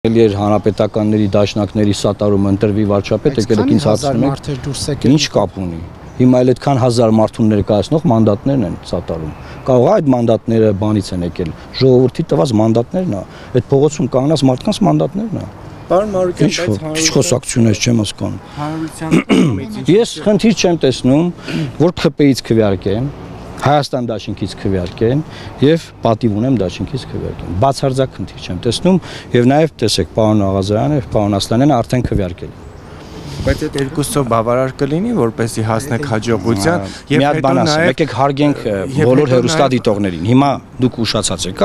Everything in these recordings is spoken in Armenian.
Էր հանրապետականների դաշնակների սատարումը ընտրվի վարչապետ, եկեք ինձ հարցնեք, ինչ կապ ունի։ Հիմա էլ այդքան հազար մարդուն ներկայացնող մանդատներն են սատարում։ Կարող է այդ մանդատները բանից են եկել, ժողովրդի տված մանդատներն է, այդ փողոցում կանգնած մարդկանց մանդատներն է։ Պարոն Մարուկյան, բայց խոսակցություններ չեմ հասկանում։ Հանրության Ես խնդիր չեմ տեսնում, որ ԿՊ-ից քվեարկեն, Հայաստան դաշինքից քվեարկեն եւ պատիվ ունեմ դաշինքից քվեարկեն։ Բացարձակ խնդիր չեմ տեսնում եւ նաեւ տեսեք պարոն Աղազարյանը եւ պարոն Ասլանյանը արդեն քվեարկել։ Բայց այդ երկուսով բավարար կլինի, որպեսզի հասնեք հաջողության եւ հետո նաեւ եկեք հարգենք բոլոր հերոստատիտողներին։ Հիմա դուք ուշացած եք,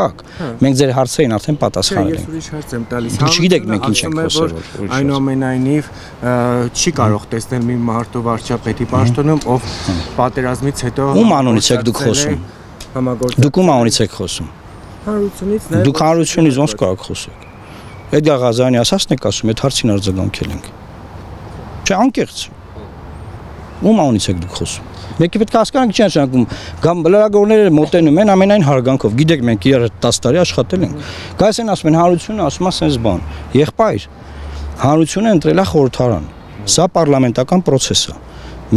մենք ձեր հարցերին արդեն պատասխանել ենք։ Ես ուրիշ հարց եմ տալիս։ Դուք չգիտեք մենք ինչ ենք խոսել։ Այնուամենայնիվ չի կարող տեսնել մի մարդու վարչապետի պաշտոնում, ով պատերազմից հետո ում անունից եք դուք խոսում։ Դուք ում անունից եք խոսում։ Հանրությունից նաեւ։ Դուք հանրությունից ոնց կարող խոսեք։ Էդգար Ղազարյանի ասածն եք ասում, այդ հարցին արձագանքել ենք։ Չէ, անկեղծ։ Ում անունից եք դուք խոսում։ Մեկը պետք է հասկանանք չի նշանակում, կամ լրագրողները մոտենում են ամենայն հարգանքով։ Գիտեք, մենք իրար 10 տարի աշխատել ենք։ Գայս են ասում են հանրությունը ասում է sense բան։ Եղբայր, հանրությունը ընտրել է խորհրդարան։ Սա պարլամենտական process է։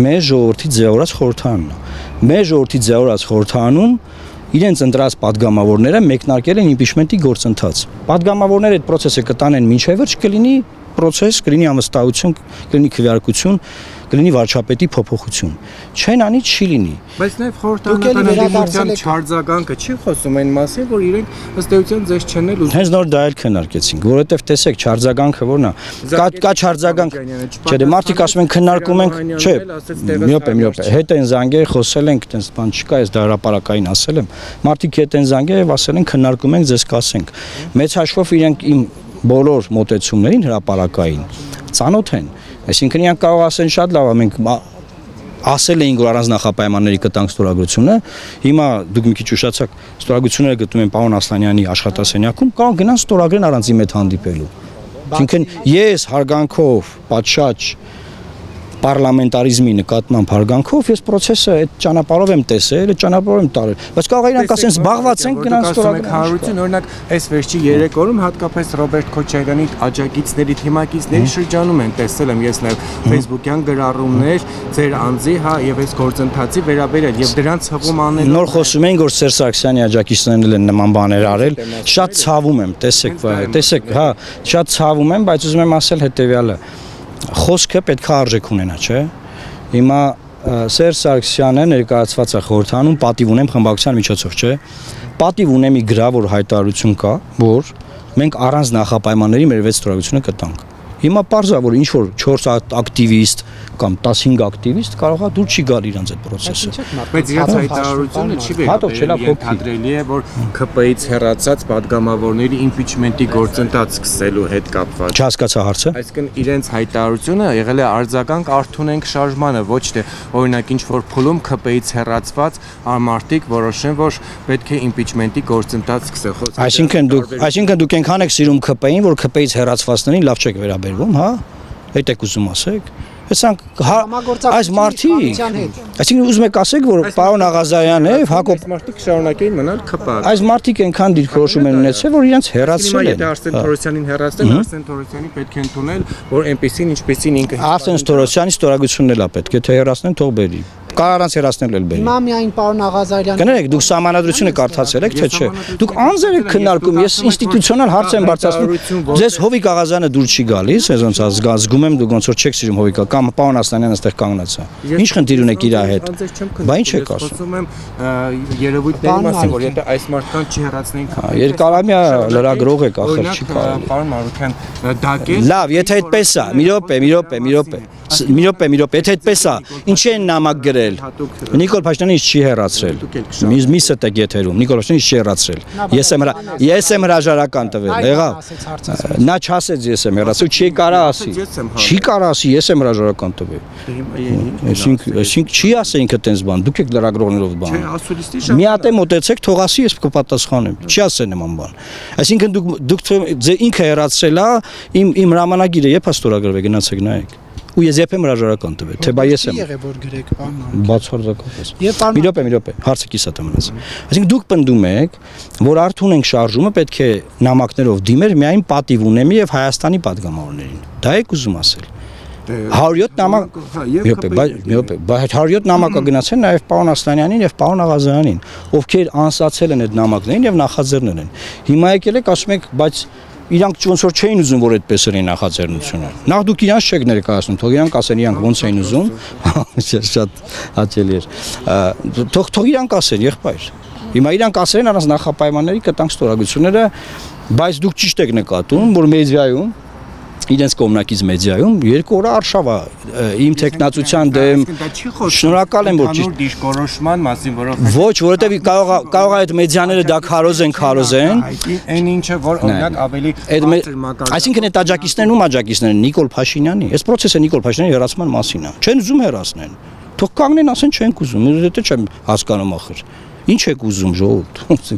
Մեր ժողովրդի ձևավորած խորհրդարանն է։ Մեր ժողովրդի ձևավորած խորհրդարանում իրենց ընտրած падգամավորները մեկնարկել են իմպիչմենտի գործընթաց։ Падգամավորները այդ process-ը կտանեն մինչև վերջ կլինի process, կլինի անվստահություն, կլինի քվեարկություն, կլինի վարչապետի փոփոխություն։ Չեն անի չի լինի։ Բայց նաև խորհրդարանական չարձագանքը չի խոսում այն մասին, որ իրենք ըստ էության ձեզ չեն էլ Հենց նոր դա էլ քննարկեցինք, որովհետև տեսեք չարձագանքը որն է։ Կա չարձագանք։ Չէ, դե մարդիկ ասում են քննարկում ենք, չէ։ Մի րոպե, հետ են զանգել, խոսել ենք, այտենց բան չկա, ես դա հրապարակային ասել եմ։ Մարդիկ հետ են զանգել եւ ասել են քննարկում ենք, ձեզ կասենք։ Մեծ հաշվով իրենք իմ բոլոր մոտեցումներին հրապարակային ծանոթ են։ Այսինքն իրանք կարող ասեն շատ լավ, մենք ասել էինք որ առանց նախապայմանների կտանք ստորագրությունը, հիմա դուք մի քիչ ուշացաք, ստորագրությունները գտնում են պարոն Ասլանյանի աշխատասենյակում, կարող գնան ստորագրեն առանց իմ հետ հանդիպելու։ Այսինքն ես հարգանքով, պատշաճ պարլամենտարիզմի նկատմամբ հարգանքով ես process-ը այդ ճանապարհով եմ տեսել, այդ ճանապարհով եմ տարել։ Բայց կարող է իրանք ասեն զբաղված են գնան ստորագրեն։ Հանրություն օրինակ այս վերջի 3 օրում հատկապես Ռոբերտ Քոչարյանի աջակիցների, թիմակիցների շրջանում են տեսել եմ ես նաև Facebook-յան գրառումներ ձեր անձի, հա, եւ այս գործընթացի վերաբերյալ եւ դրանց հղում անելով։ Նոր խոսում էին որ Սերժ Սարգսյանի աջակիցներն են նման բաներ արել, շատ ցավում եմ, տեսեք, հա, շատ ցավում եմ, բայց ուզում եմ ասել հետեւյալը։ Խոսքը պետք է արժեք ունենա, չէ՞։ Հիմա Սերժ Սարգսյանը ներկայացված է խորհրդանում, պատիվ ունեմ խմբակցության միջոցով, չէ՞։ Պատիվ ունեմ գրավոր հայտարարություն կա, որ մենք առանց նախապայմանների մեր վեց ստորագրությունը կտանք։ Հիմա պարզա որ ինչ որ 4 ակտիվիստ կամ 15 ակտիվիստ կարող է դուր չի գալ իրանց այդ process-ը։ Բայց իրաց հայտարարությունը չի վերաբերելի է որ ԿՊ-ից հեռացած падգամավորների իմպիչմենտի գործընթաց սկսելու հետ կապված։ Չհասկացա հարցը։ Այսինքն իրենց հայտարարությունը եղել է արձագանք Արթունենք շարժմանը, ոչ թե օրինակ ինչ որ փուլում ԿՊ-ից հեռացված մարդիկ որոշեն որ պետք է իմպիչմենտի գործընթաց սկսել։ Այսինքն դուք այնքան եք սիրում ԿՊ-ին, որ ԿՊ-ից հեռացվածներին լավ չեք վերաբերվում, հա։ Այդ եք ուզում ասեք։ Այս մարդիկ, այսինքն ուզում եք ասեք, որ պարոն Աղազարյանը եւ Հակոբ մարդիկ շարունակեին մնալ ԿՊ։ Այս մարդիկ այնքան դիրքորոշում են ունեցել, որ իրենց հեռացրել են։ Եթե Արսեն Թորոսյանին հեռացնեն, Արսեն Թորոսյանի պետք է ընդունել, որ այնպեսին ինչպեսին ինքը Արսեն Թորոսյանի ստորագրությունն էլ է պետք, եթե հեռացնեն, թող բերի։ Կար առանց հեռացնել էլ բերի։ Հիմա միայն պարոն Աղազարյանը։ Կներեք, դուք սահմանադրությունը կարդացել եք, թե չէ։ Դուք անձեր եք քննարկում, ես ինստիտուցիոնալ հարց եմ բարձրացնում։ Ձեզ Հովիկ Աղազյանը դուր չի գալիս, ես ոնց զգում եմ դուք ոնց որ չեք սիրում Հովիկը, կամ պարոն Ասլանյանը այստեղ կանգնած է։ Ինչ խնդիր ունեք իր հետ։ Բա ինչ եք ասում։ Խոսում եմ երևույթների մասին, որ եթե այս մարդկանց չի հեռացնեին ԿՊ։ Երկարամյա լրագրող եք, ախր չի կարող։ Պարոն Մարուկյան, դակել։ Լավ, եթե այդպես է, մի րոպե, եթե այդպես է, ինչի են նամակ գրել։ Նիկոլ Փաշինյանը ինձ չի հեռացրել։ Մի ստեք եթերում, Նիկոլ Փաշինյանը ինձ չի հեռացրել։ Ես եմ հրաժարական տվել, եղավ։ Նա չասեց ես եմ հեռացել, չի կարա ասի։ Չի կարա ասի, ես եմ հրաժարական տվել։ Այսինքն չի ասեինք այդպես բան, դուք եք լրագրողներով բան։ Չէ, ասուլիստի շատ։ Մի հատ մոտեցեք, թող ասի, ես կպատասխանեմ։ Չի ասեն նման բան։ Այսինքն դուք ինքը հեռացրել է, իմ հրամանագիրը երբ է ստորագրվել, գնացեք նայեք։ ու ես երբեմն հրաժարական տվել, թե բա ես եմ։ Եղե որ գրեք, պարոն։ Բացարձակապես։ Մի րոպե, հարցը կիսատ եմ մնաց։ Այսինքն դուք պնդում եք, որ Արթուն ենք շարժումը պետք է նամակներով դիմեր միայն պատիվ ունեմի եւ Հայաստանի падգամավորներին։ Դա եք ուզում ասել։ 107 նամակ, բայց 107 նամակը գնացել նաև պարոն Ասլանյանին եւ պարոն Աղազյանին, ովքեր անսացել են այդ նամակներին եւ նախաձեռնել են։ Հիմա եկել եք ասում եք, բայց իրանք ոնց որ չէին ուզում, որ այդպես լինի նախաձեռնությունը։ Նախ դուք իրանք չեք ներկայացնում, թող իրանք ասեն, իրանք ոնց էին ուզում։ Շատ հաճելի էր։ Թող իրանք ասեն, եղբայր։ Հիմա իրանք ասել են առանց նախապայմանների կտանք ստորագրությունները, բայց դուք ճիշտ եք նկատում, որ մեդիայում իրենց կողմնակից մեդիայում 2 օր արշավ է իմ տեխնացության դեմ շնորհակալ եմ որ ճիշտ դիշկորոշման մասին ոչ որովհետև կարող է այդ մեդիաները դա քարոզեն այն ինչը որ օրինակ ավելի այսինքն այդ աջակիցներն ու աջակիցներն Նիկոլ Փաշինյանի այս process-ը Նիկոլ Փաշինյանի հեռացման մասին է չեն ուզում հեռացնեն թող կանգնեն ասեն չենք ուզում դե չեմ հասկանում ախր ինչ եք ուզում ժողովուրդ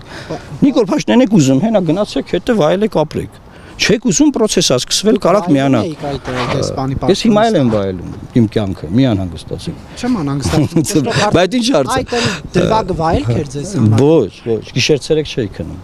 Նիկոլ Փաշինյանն եք ուզում հենա գնացեք հետո վայելեք ապրեք Չեք ուզում process-ը սկսվել կարակ միանա։ Ես հիմա եմ վայելում իմ կյանքը, մի անհանգստացեք։ Չեմ անհանգստացել։ Բայց ինչ հարց է։ Այդ դրվագը վայելք էր ձեզ համար։ Ոչ, գիշեր ցերեկ չէի քնում։